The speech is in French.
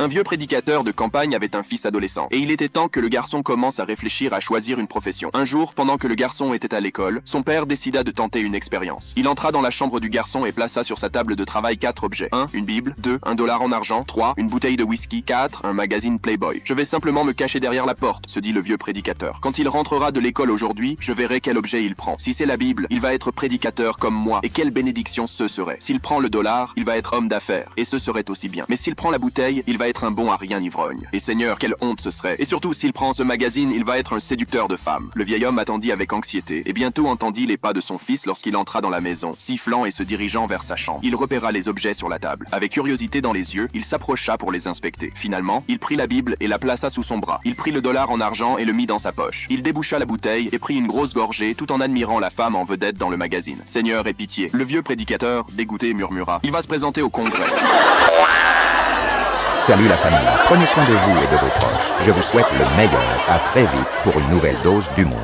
Un vieux prédicateur de campagne avait un fils adolescent, et il était temps que le garçon commence à réfléchir à choisir une profession. Un jour, pendant que le garçon était à l'école, son père décida de tenter une expérience. Il entra dans la chambre du garçon et plaça sur sa table de travail 4 objets. 1. Une bible. 2. Un dollar en argent. 3. Une bouteille de whisky. 4. Un magazine Playboy. Je vais simplement me cacher derrière la porte, se dit le vieux prédicateur. Quand il rentrera de l'école aujourd'hui, je verrai quel objet il prend. Si c'est la Bible, il va être prédicateur comme moi, et quelle bénédiction ce serait. S'il prend le dollar, il va être homme d'affaires, et ce serait aussi bien. Mais s'il prend la bouteille, il va être un bon à rien ivrogne. Et Seigneur, quelle honte ce serait. Et surtout, s'il prend ce magazine, il va être un séducteur de femmes. Le vieil homme attendit avec anxiété, et bientôt entendit les pas de son fils lorsqu'il entra dans la maison, sifflant et se dirigeant vers sa chambre. Il repéra les objets sur la table. Avec curiosité dans les yeux, il s'approcha pour les inspecter. Finalement, il prit la Bible et la plaça sous son bras. Il prit le dollar en argent et le mit dans sa poche. Il déboucha la bouteille et prit une grosse gorgée tout en admirant la femme en vedette dans le magazine. Seigneur, aie pitié. Le vieux prédicateur, dégoûté, murmura. Il va se présenter au congrès. Salut la famille, prenez soin de vous et de vos proches. Je vous souhaite le meilleur. À très vite pour une nouvelle dose d'humour.